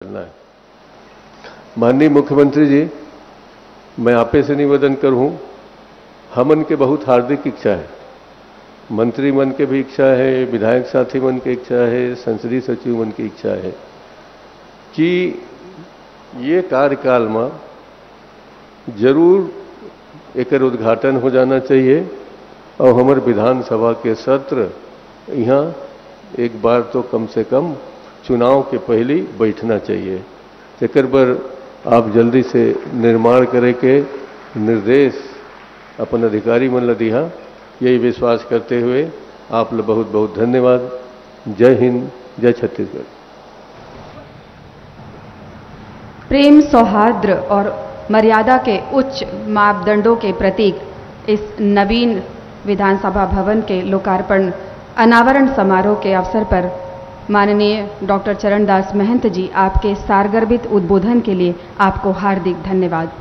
करना है। माननीय मुख्यमंत्री जी, मैं आपे से निवेदन करूं, हमन के बहुत हार्दिक इच्छा है, मंत्री मन के भी इच्छा है, विधायक साथी मन की इच्छा है, संसदीय सचिव मन की इच्छा है कि ये कार्यकाल में जरूर एक उद्घाटन हो जाना चाहिए और हमारे विधानसभा के सत्र यहाँ एक बार तो कम से कम चुनाव के पहले बैठना चाहिए। जेकर पर आप जल्दी से निर्माण करे के निर्देश अपन अधिकारी मन ला दिहा, यही विश्वास करते हुए आप लोग बहुत बहुत धन्यवाद। जय हिंद, जय छत्तीसगढ़। प्रेम, सौहार्द और मर्यादा के उच्च मापदंडों के प्रतीक इस नवीन विधानसभा भवन के लोकार्पण अनावरण समारोह के अवसर पर माननीय डॉक्टर चरणदास महंत जी, आपके सारगर्भित उद्बोधन के लिए आपको हार्दिक धन्यवाद।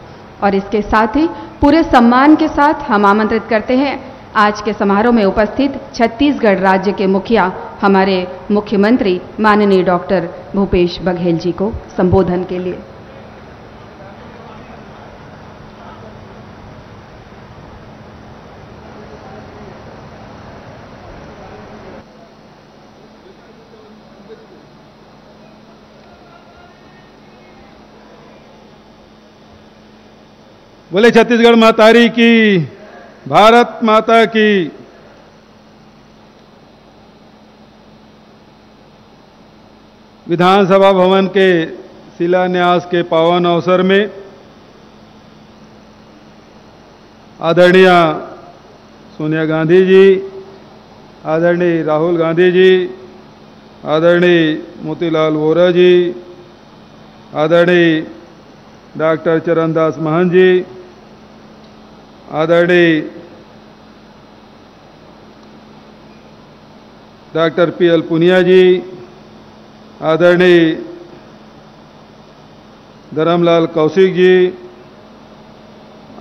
और इसके साथ ही पूरे सम्मान के साथ हम आमंत्रित करते हैं आज के समारोह में उपस्थित छत्तीसगढ़ राज्य के मुखिया, हमारे मुख्यमंत्री माननीय डॉक्टर भूपेश बघेल जी को संबोधन के लिए। बोले छत्तीसगढ़ मातारी की, भारत माता की। विधानसभा भवन के शिलान्यास के पावन अवसर में आदरणीय सोनिया गांधी जी, आदरणीय राहुल गांधी जी, आदरणीय मोतीलाल वोरा जी, आदरणीय डॉक्टर चरणदास महंत जी, आदरणीय डॉक्टर पीएल पुनिया जी, आदरणीय धर्मलाल कौशिक जी,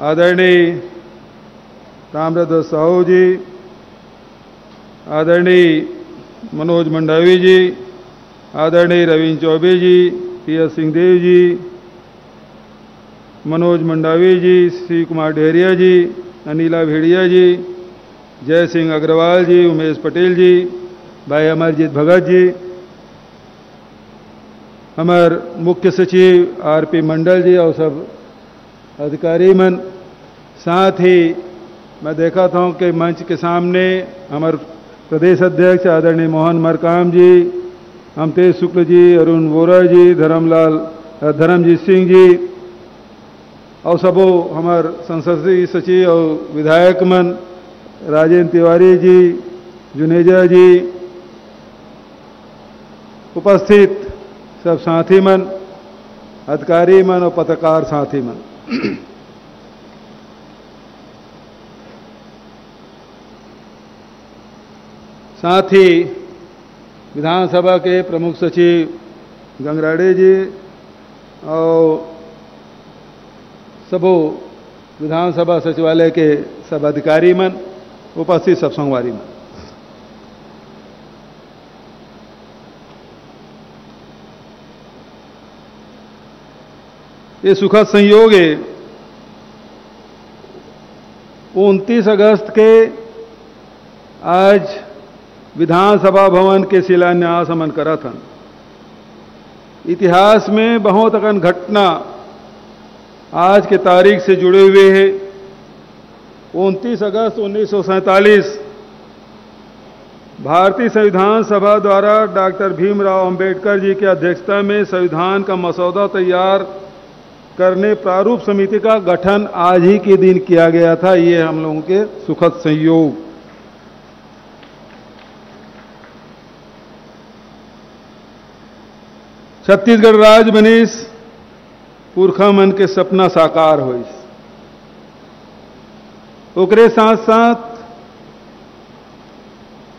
आदरणीय ताम्रध्वज साहू जी, आदरणीय मनोज मंडावी जी, आदरणीय रविंद्र चौबे जी, टी.एस. सिंहदेव जी, मनोज मंडावी जी, श्री कुमार डेहरिया जी, अनिला भेड़िया जी, जय सिंह अग्रवाल जी, उमेश पटेल जी, भाई अमरजीत भगत जी, हमार मुख्य सचिव आर.पी. मंडल जी और सब अधिकारी मन, साथ ही मैं देखा था कि मंच के सामने हमारे प्रदेश अध्यक्ष आदरणीय मोहन मरकाम जी, अमतेज शुक्ल जी, अरुण वोरा जी, धर्मजीत सिंह जी और सबो हमार संसदीय सचिव और विधायक मन, राजेंद्र तिवारी जी, जुनेजा जी, उपस्थित सब साथी मन, अधिकारी मन और पत्रकार साथी मन। साथ ही विधानसभा के प्रमुख सचिव गंगराड़े जी और सबो विधानसभा सचिवालय के सब अधिकारी मन, उपस्थित सब संगवारी मन। ये सुखद संयोग है 29 अगस्त के आज विधानसभा भवन के शिलान्यास हमन करत हन। इतिहास में बहुत अकन घटना आज के तारीख से जुड़े हुए हैं। 29 अगस्त 1947 भारतीय संविधान सभा द्वारा डॉक्टर भीमराव अंबेडकर जी की अध्यक्षता में संविधान का मसौदा तैयार करने प्रारूप समिति का गठन आज ही के दिन किया गया था। ये हम लोगों के सुखद संयोग। छत्तीसगढ़ राज्य बनीस पुरखा मन के सपना साकार होइस। ओकरे साथ साथ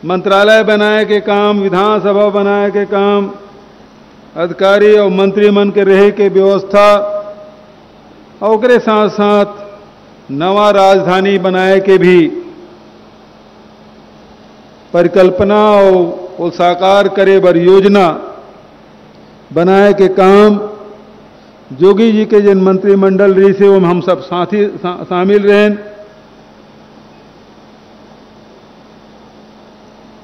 मंत्रालय बनाए के काम, विधानसभा बनाए के काम, अधिकारी और मंत्री मन के रहे के व्यवस्था, और ओकरे साथ साथ नवा राजधानी बनाए के भी परिकल्पना और साकार करे बर योजना बनाए के काम जोगी जी के जिन मंत्रिमंडल रही से वो हम सब साथी शामिल रहें।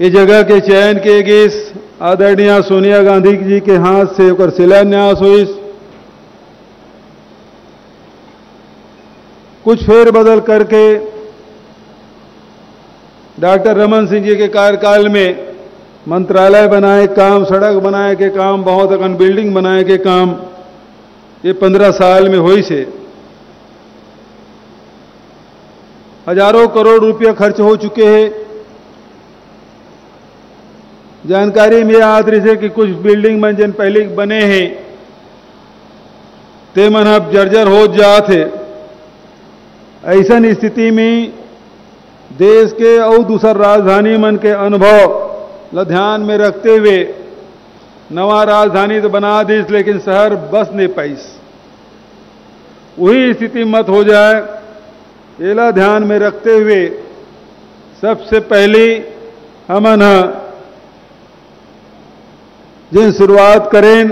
ये जगह के चयन किए गए आदरणीय सोनिया गांधी जी के हाथ से ओकर शिलान्यास हुई। कुछ फेरबदल करके डॉक्टर रमन सिंह जी के कार्यकाल में मंत्रालय बनाए काम, सड़क बनाए के काम, बहुत अकन बिल्डिंग बनाए के काम ये 15 साल में हुई से हजारों करोड़ रुपया खर्च हो चुके हैं। जानकारी में याद रही है कि कुछ बिल्डिंग में जिन पहले बने हैं ते मन अब जर्जर हो जाते। ऐसा स्थिति में देश के और दूसर राजधानी मन के अनुभव ल ध्यान में रखते हुए नवा राजधानी तो बना दी, लेकिन शहर बस नहीं पाइस। वही स्थिति मत हो जाए, एला ध्यान में रखते हुए सबसे पहले हमन जिन शुरुआत करें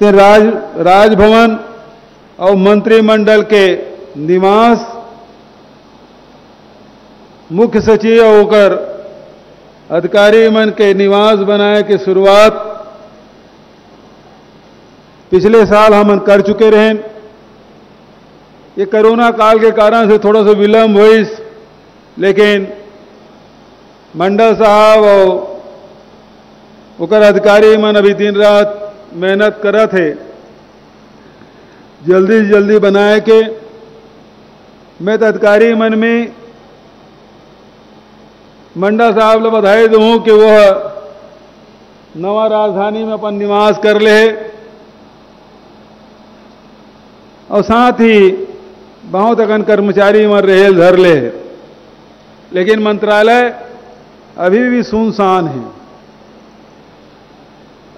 ते राजभवन और मंत्रिमंडल के निवास, मुख्य सचिव होकर अधिकारी मन के निवास बनाए के शुरुआत पिछले साल हम कर चुके रहे। ये कोरोना काल के कारण से थोड़ा सा विलंब हुई, लेकिन मंडल साहब और ओकर अधिकारी मन अभी दिन रात मेहनत करत है जल्दी से जल्दी बनाए के। मैं तो अधिकारी मन में मंडल साहब ले बधाई दूं कि वह नवा राजधानी में अपन निवास कर ले और साथ ही बहुत अगन कर्मचारी मन रहेल धर ले, लेकिन मंत्रालय अभी भी सुनसान है।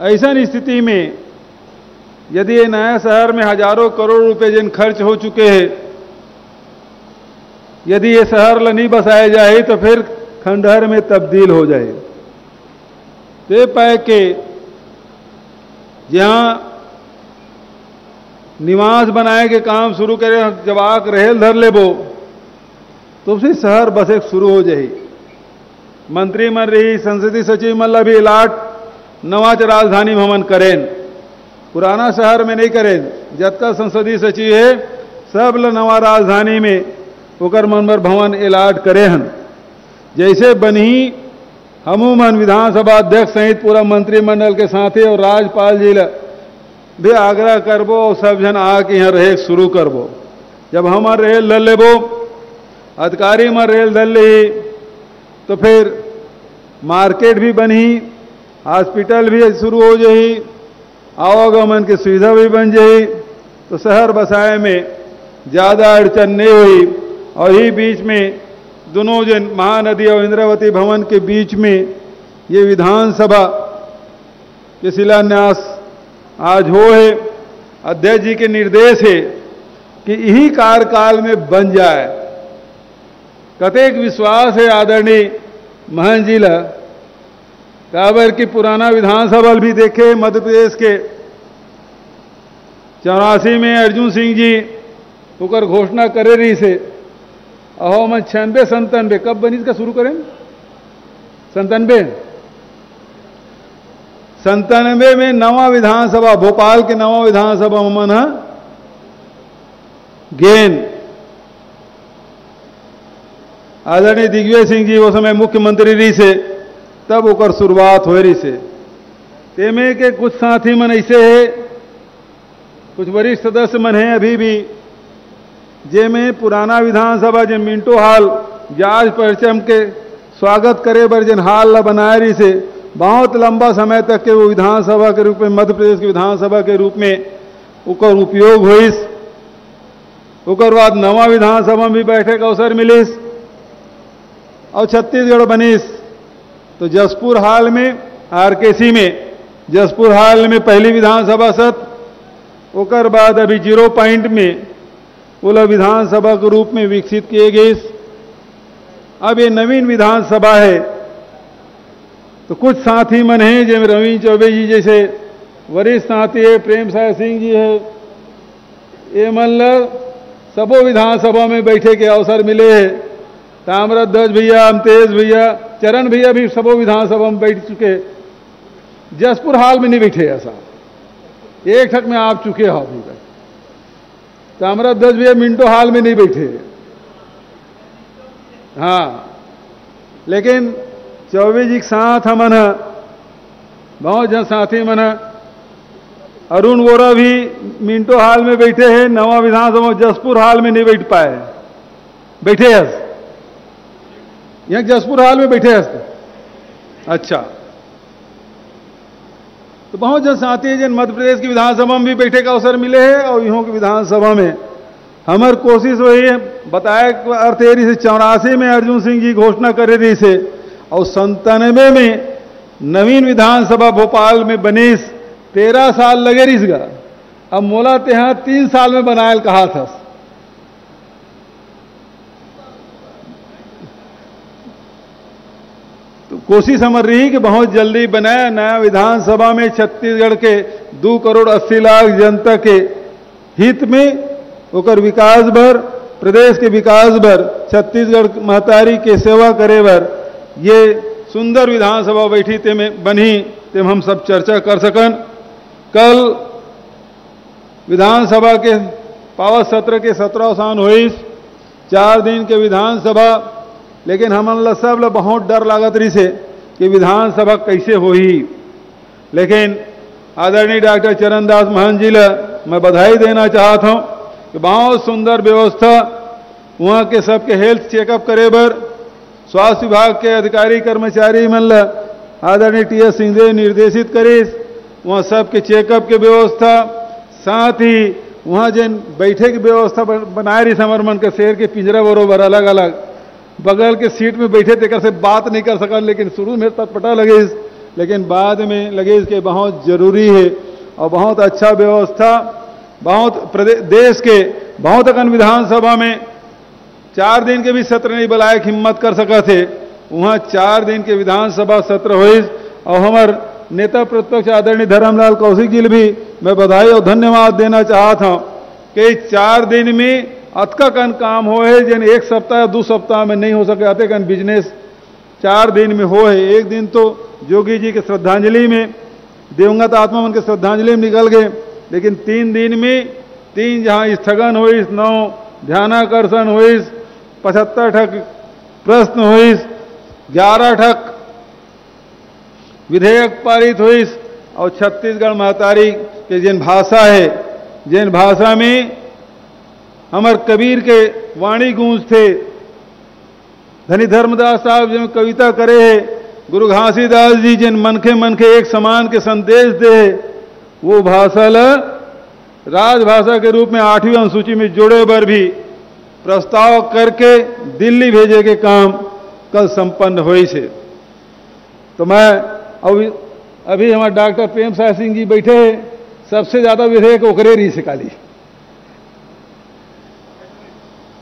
ऐसा स्थिति में यदि ये नया शहर में हजारों करोड़ रुपए जिन खर्च हो चुके हैं, यदि ये शहर ला नहीं बसाया जाए तो फिर खंडहर में तब्दील हो जाए। ते पाए के जहां निवास बनाए के काम शुरू करे, जब आक रहेल धर लेबो तो उसे शहर बसे शुरू हो जाए। मंत्री मन रही, संसदीय सचिव मन ला भी इलाट नवाच राजधानी भवन करें, पुराना शहर में नहीं करें। जतका संसदीय सचिव है सब ला नवा राजधानी में ओकर मनबर भवन इलाट करे हन। जैसे बनी हमूमन विधानसभा अध्यक्ष सहित पूरा मंत्रिमंडल के साथ और राज्यपाल जी ला भी आग्रह करबो और सब जन आके यहाँ रहे शुरू करबो। जब हमार रेल दल लेबो, अधिकारी में रेल दल ले तो फिर मार्केट भी बनी, हॉस्पिटल भी शुरू हो जाई, आवागमन की सुविधा भी बन जाई, तो शहर बसाए में ज़्यादा अड़चन नहीं हुई। और ही बीच में दोनों जन महानदी और इंद्रावती भवन के बीच में ये विधानसभा के शिलान्यास आज हो है। अध्यक्ष जी के निर्देश है कि यही कार्यकाल में बन जाए। कतेक विश्वास है आदरणीय महंत जी ला, काबर की पुराना विधानसभा भी देखे मध्य प्रदेश के 84 में अर्जुन सिंह जी होकर घोषणा करे रही से, अहो मैं 96-97 कब बनी इसका शुरू करें 97 में नवा विधानसभा, भोपाल के नवा विधानसभा मन गेन आदरणीय दिग्विजय सिंह जी वो समय मुख्यमंत्री रही से, तब ओकर शुरुआत हो रही से। तेमे के कुछ साथी मन ऐसे है, कुछ वरिष्ठ सदस्य मन हैं अभी भी, जे में पुराना विधानसभा जिन मिंटो हाल जाज परचम के स्वागत करे बर जिन हाल ला बनाए रही से, बहुत लंबा समय तक के वो विधानसभा के रूप में, मध्य प्रदेश की विधानसभा के रूप में ओकर उपयोग होइस। ओकर बाद नवा विधानसभा में भी बैठे का अवसर मिलिस और छत्तीसगढ़ बनिस। तो जसपुर हाल में, आरकेसी में जसपुर हाल में पहली विधानसभा सत, ओकर बाद अभी 0 पॉइंट में ओला विधानसभा के रूप में विकसित किए गए। अब ये नवीन विधानसभा है, तो कुछ साथी मन हैं जिनमें रवीन चौबे जी जैसे वरिष्ठ साथी है, प्रेम साय सिंह जी है, ये मतलब सबो विधानसभा में बैठे के अवसर मिले है। ताम्रध्वज भैया, अमतेज भैया, चरण भैया भी सबो विधानसभा में बैठ चुके। जसपुर हाल में नहीं बैठे, ऐसा एक ठक में आप चुके हो अभी तक। ताम्रध्वज भैया मिंटो हाल में नहीं बैठे, हाँ, लेकिन चौबे जी के साथ हमन बहुत जन साथी मन। अरुण वोरा भी मिंटो हाल में बैठे हैं, नवा विधानसभा जसपुर हाल में नहीं बैठ पाए, बैठे हैं यहाँ जसपुर हाल में बैठे हैं। अच्छा, तो बहुत जन साथी है जिन मध्य प्रदेश की विधानसभा में भी बैठे का अवसर मिले हैं और यहाँ की विधानसभा में हमार कोशिश वही है। बताया अर्थ है से 84 में अर्जुन सिंह जी घोषणा करे रही से और 97 में नवीन विधानसभा भोपाल में बनी, 13 साल लगे रहीगा। अब मोला त्यहां 3 साल में बनायल कहा था। तो कोशिश हमारी रही कि बहुत जल्दी बनाया नया विधानसभा में छत्तीसगढ़ के 2 करोड़ 80 लाख जनता के हित में ओकर विकास भर, प्रदेश के विकास भर, छत्तीसगढ़ महतारी के सेवा करे भर ये सुंदर विधानसभा बैठी ते में बनी, ते हम सब चर्चा कर सकन। कल विधानसभा के पावत सत्र के 17 साल हुई, 4 दिन के विधानसभा, लेकिन हमन सब ला बहुत डर लागत रही से कि विधानसभा कैसे होही। लेकिन आदरणीय डॉक्टर चरणदास महंत जी ला मैं बधाई देना चाहता हूं कि बहुत सुंदर व्यवस्था वहाँ के सबके हेल्थ चेकअप करे बर स्वास्थ्य विभाग के अधिकारी कर्मचारी मन ला आदरणीय टी.एस. सिंहदेव निर्देशित करीस। वहाँ सबके चेकअप के व्यवस्था, साथ ही वहाँ जिन बैठे की व्यवस्था बनाए रही समर मन के शेर के पिंजरा बरोबर अलग अलग बगल के सीट में बैठे थे से बात नहीं कर सका, लेकिन शुरू में तत्पटा लगे, लेकिन बाद में लगे कि बहुत जरूरी है और बहुत अच्छा व्यवस्था। बहुत देश के बहुत अकन विधानसभा में 4 दिन के भी सत्र नहीं बुलाए हिम्मत कर सका थे, वहाँ 4 दिन के विधानसभा सत्र हुई। और हमार नेता प्रतिपक्ष आदरणीय धर्मलाल कौशिक जी भी मैं बधाई और धन्यवाद देना चाहता हूँ कि 4 दिन में अतका कन काम हो है जिन 1 सप्ताह या 2 सप्ताह में नहीं हो सके, अतः कन बिजनेस 4 दिन में हो है। एक दिन तो जोगी जी के श्रद्धांजलि में, दिवंगत आत्मा मन के श्रद्धांजलि में निकल गए, लेकिन 3 दिन में 3 जहाँ स्थगन हुई, 9 ध्यानाकर्षण हुई, 75 ठक प्रश्न हुई, 11 ठक विधेयक पारित हुई और छत्तीसगढ़ महतारी के जिन भाषा है, जिन भाषा में अमर कबीर के वाणी गूंज थे, धनी धर्मदास साहब जिन कविता करे है, गुरु घासीदास जी जिन मनखे मनखे एक समान के संदेश दे, वो भाषा ला राजभाषा के रूप में 8वीं अनुसूची में जोड़े बर भी प्रस्ताव करके दिल्ली भेजे के काम कल संपन्न हुई से। तो मैं अभी हमारे डॉक्टर प्रेम साय सिंह जी बैठे हैं, सबसे ज्यादा विधेयक ओकरे रही सिकाली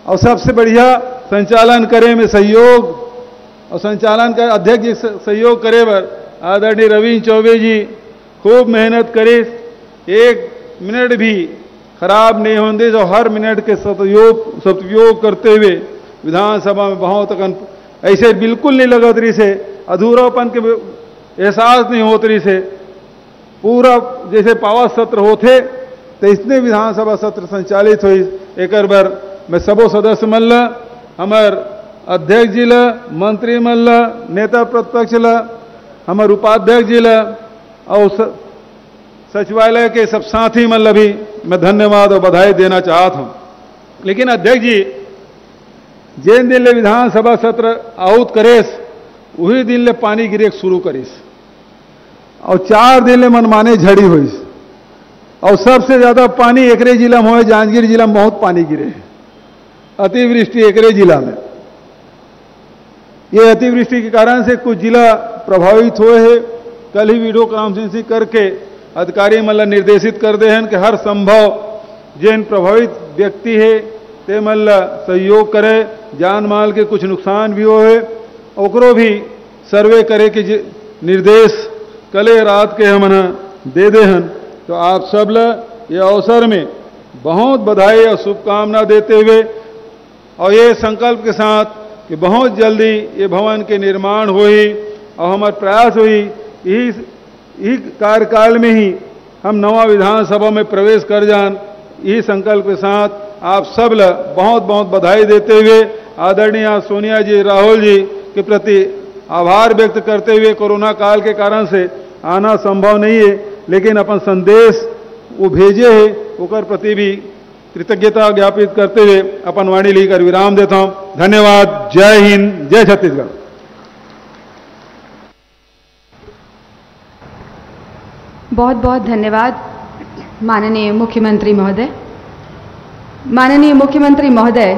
और सबसे बढ़िया संचालन करे में सहयोग और संचालन का अध्यक्ष जी सहयोग करे बर आदरणीय रवीन चौबे जी खूब मेहनत करे, 1 मिनट भी खराब नहीं होने जो हर मिनट के सदुपयोग करते हुए विधानसभा में बहुत ऐसे बिल्कुल नहीं लगत रही से, अधूरापन के एहसास नहीं होत रही से, पूरा जैसे पावत सत्र होते तो इसने विधानसभा सत्र संचालित हुई। एक बार मैं सबो सदस्य मन ला, हमार अध्यक्ष जी ला, मंत्री मन ला, नेता प्रतिपक्ष ला, हमार उपाध्यक्ष जी ला और सचिवालय के सब साथी मन ला भी मैं धन्यवाद और बधाई देना चाहता हूं। लेकिन अध्यक्ष जी जिन दिन ले विधानसभा सत्र आउट करेस वही दिन ले पानी गिरे शुरू करीस और 4 दिन ले मनमाने झड़ी हुई और सबसे ज्यादा पानी एकरे जिला में हुए, जांजगीर जिला में बहुत पानी गिरे है, अतिवृष्टि एकरे जिला में। ये अतिवृष्टि के कारण से कुछ जिला प्रभावित हुए हैं। कल ही वीडियो कॉन्फ्रेंसिंग करके अधिकारी मतलब निर्देशित कर दे हैं कि हर संभव जिन प्रभावित व्यक्ति है ते मतलब सहयोग करे, जान माल के कुछ नुकसान भी हो है ओकरो भी सर्वे करे कि निर्देश कले रात के हमन दे दे हन। तो आप सब ला ये अवसर में बहुत बधाई और शुभकामना देते हुए और ये संकल्प के साथ कि बहुत जल्दी ये भवन के निर्माण हुई और हमारे प्रयास हुई यही कार्यकाल में ही हम नवा विधानसभा में प्रवेश कर जान। यही संकल्प के साथ आप सब ला बहुत बहुत बधाई देते हुए आदरणीय सोनिया जी, राहुल जी के प्रति आभार व्यक्त करते हुए, कोरोना काल के कारण से आना संभव नहीं है, लेकिन अपन संदेश वो भेजे है ओकर प्रति भी कृतज्ञता ज्ञापित करते हुए अपन वाणी लेकर विराम देता हूं। धन्यवाद। जय हिंद, जय छत्तीसगढ़। बहुत बहुत धन्यवाद माननीय मुख्यमंत्री महोदय। माननीय मुख्यमंत्री महोदय,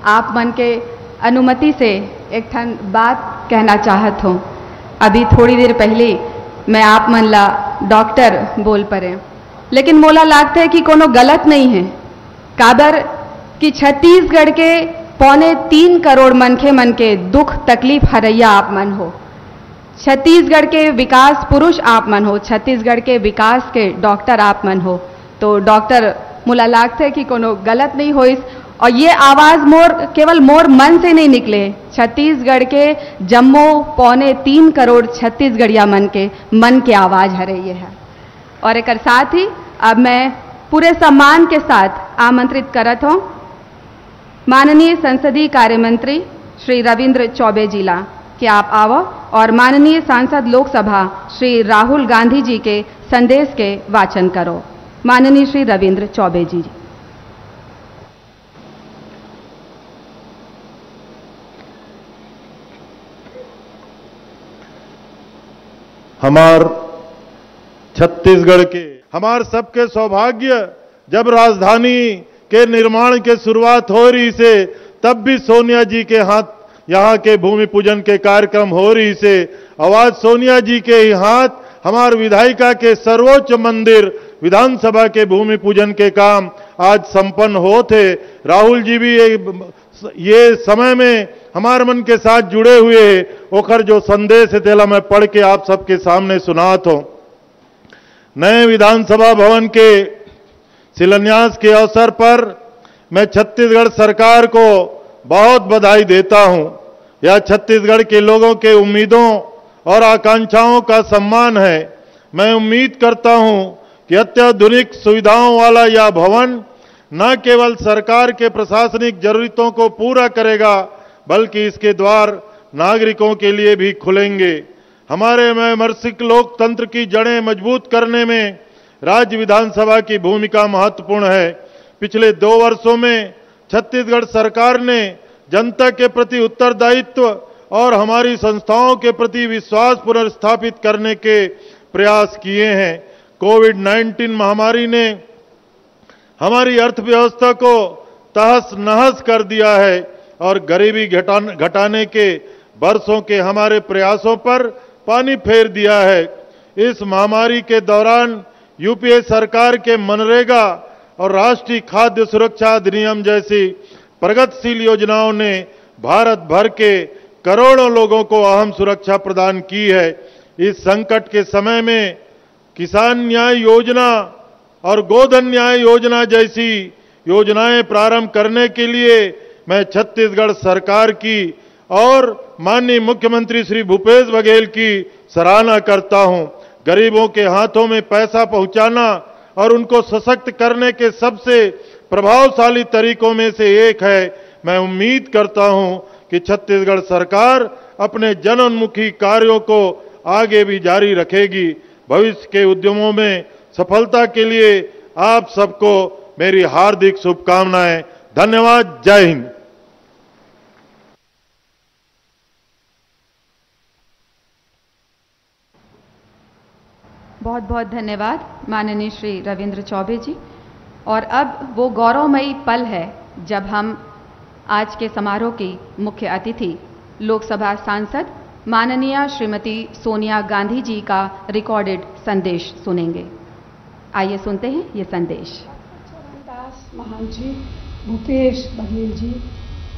आप मन के अनुमति से एक ठन बात कहना चाहत हूँ। अभी थोड़ी देर पहले मैं आप मन ला डॉक्टर बोल परे, लेकिन मोला लागता है कि कोनो गलत नहीं है। काबर कि छत्तीसगढ़ के 3.25 करोड़ मनखे मन के दुख तकलीफ हरैया आप मन हो। छत्तीसगढ़ के विकास पुरुष आप मन हो, छत्तीसगढ़ के विकास के डॉक्टर आप मन हो। तो डॉक्टर मोला लागता है कि कोनो गलत नहीं होइस। और ये आवाज केवल मोर मन से नहीं निकले, छत्तीसगढ़ के जम्मो 3.25 करोड़ छत्तीसगढ़िया मन के आवाज हरे ये है। और एक साथ ही अब मैं पूरे सम्मान के साथ आमंत्रित करत हूं माननीय संसदीय कार्य मंत्री श्री रविंद्र चौबे जी ला कि आप आवो और माननीय सांसद लोकसभा श्री राहुल गांधी जी के संदेश के वाचन करो। माननीय श्री रविंद्र चौबे जी। हमार छत्तीसगढ़ के हमार सबके सौभाग्य, जब राजधानी के निर्माण के शुरुआत हो रही से तब भी सोनिया जी के हाथ यहाँ के भूमि पूजन के कार्यक्रम हो रही से आवाज सोनिया जी के ही हाथ हमार विधायिका के सर्वोच्च मंदिर विधानसभा के भूमि पूजन के काम आज संपन्न हो थे। राहुल जी भी ये समय में हमारे मन के साथ जुड़े हुए ओखर जो संदेश है तेला मैं पढ़ के आप सबके सामने सुनात हूं। नए विधानसभा भवन के शिलान्यास के अवसर पर मैं छत्तीसगढ़ सरकार को बहुत बधाई देता हूं। यह छत्तीसगढ़ के लोगों के उम्मीदों और आकांक्षाओं का सम्मान है। मैं उम्मीद करता हूं कि अत्याधुनिक सुविधाओं वाला यह भवन न केवल सरकार के प्रशासनिक जरूरतों को पूरा करेगा बल्कि इसके द्वार नागरिकों के लिए भी खुलेंगे। हमारे विमर्शिक लोकतंत्र की जड़ें मजबूत करने में राज्य विधानसभा की भूमिका महत्वपूर्ण है। पिछले 2 वर्षों में छत्तीसगढ़ सरकार ने जनता के प्रति उत्तरदायित्व और हमारी संस्थाओं के प्रति विश्वास पुनर्स्थापित करने के प्रयास किए हैं। कोविड-19 महामारी ने हमारी अर्थव्यवस्था को तहस नहस कर दिया है और गरीबी घटाने के वर्षों के हमारे प्रयासों पर पानी फेर दिया है। इस महामारी के दौरान यूपीए सरकार के मनरेगा और राष्ट्रीय खाद्य सुरक्षा अधिनियम जैसी प्रगतिशील योजनाओं ने भारत भर के करोड़ों लोगों को अहम सुरक्षा प्रदान की है। इस संकट के समय में किसान न्याय योजना और गोधन न्याय योजना जैसी योजनाएं प्रारंभ करने के लिए मैं छत्तीसगढ़ सरकार की और माननीय मुख्यमंत्री श्री भूपेश बघेल की सराहना करता हूं। गरीबों के हाथों में पैसा पहुंचाना और उनको सशक्त करने के सबसे प्रभावशाली तरीकों में से एक है। मैं उम्मीद करता हूं कि छत्तीसगढ़ सरकार अपने जनोन्मुखी कार्यों को आगे भी जारी रखेगी। भविष्य के उद्यमों में सफलता के लिए आप सबको मेरी हार्दिक शुभकामनाएं। धन्यवाद। जय हिंद। बहुत बहुत धन्यवाद माननीय श्री रविंद्र चौबे जी। और अब वो गौरवमयी पल है जब हम आज के समारोह की मुख्य अतिथि लोकसभा सांसद माननीय श्रीमती सोनिया गांधी जी का रिकॉर्डेड संदेश सुनेंगे। आइए सुनते हैं ये संदेश। चरणदास महान जी, भूपेश बघेल जी,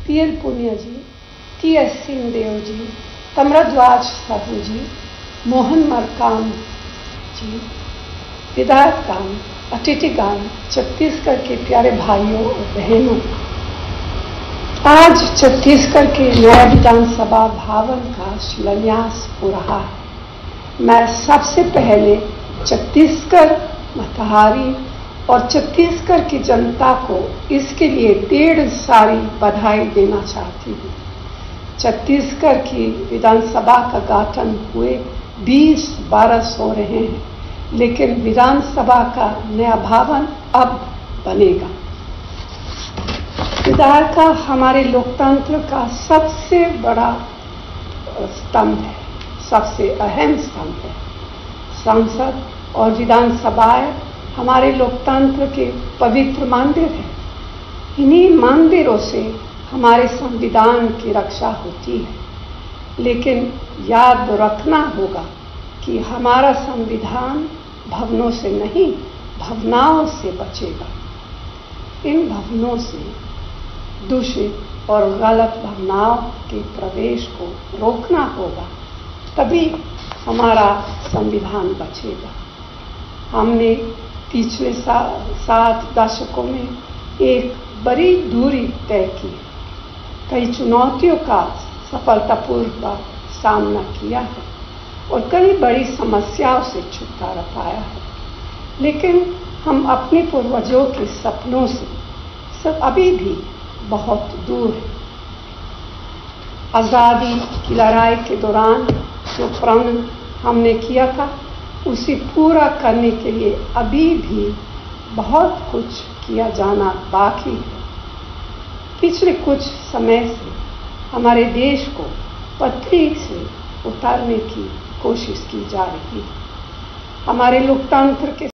पीएल पुनिया जी, टीएस सिंहदेव जी, तम्रध्वज साहू जी, मोहन मरकाम जी, विधायकगण, अतिथिगण, छत्तीसगढ़ के प्यारे भाइयों और बहनों, आज छत्तीसगढ़ के नया विधानसभा भवन का शिलान्यास हो रहा है। मैं सबसे पहले छत्तीसगढ़ मतहारी और छत्तीसगढ़ की जनता को इसके लिए ढेर सारी बधाई देना चाहती हूँ। छत्तीसगढ़ की विधानसभा का गठन हुए 20 बरस हो रहे हैं, लेकिन विधानसभा का नया भवन अब बनेगा। विधायिका हमारे लोकतंत्र का सबसे बड़ा स्तंभ है, सबसे अहम स्तंभ है। संसद और विधानसभाएं हमारे लोकतंत्र के पवित्र मंदिर हैं। इन्हीं मंदिरों से हमारे संविधान की रक्षा होती है। लेकिन याद रखना होगा कि हमारा संविधान भवनों से नहीं, भावनाओं से बचेगा। इन भवनों से दूषित और गलत भावनाओं के प्रवेश को रोकना होगा, तभी हमारा संविधान बचेगा। हमने पिछले 7 दशकों में एक बड़ी दूरी तय की, कई चुनौतियों का सफलतापूर्वक सामना किया है और कई बड़ी समस्याओं से छुटकारा पाया है। लेकिन हम अपने पूर्वजों के सपनों से सब अभी भी बहुत दूर है। आज़ादी की लड़ाई के दौरान जो प्रण हमने किया था, उसे पूरा करने के लिए अभी भी बहुत कुछ किया जाना बाकी है। पिछले कुछ समय से हमारे देश को पटरी से उतारने की कोशिश की जा रही है। हमारे लोकतंत्र के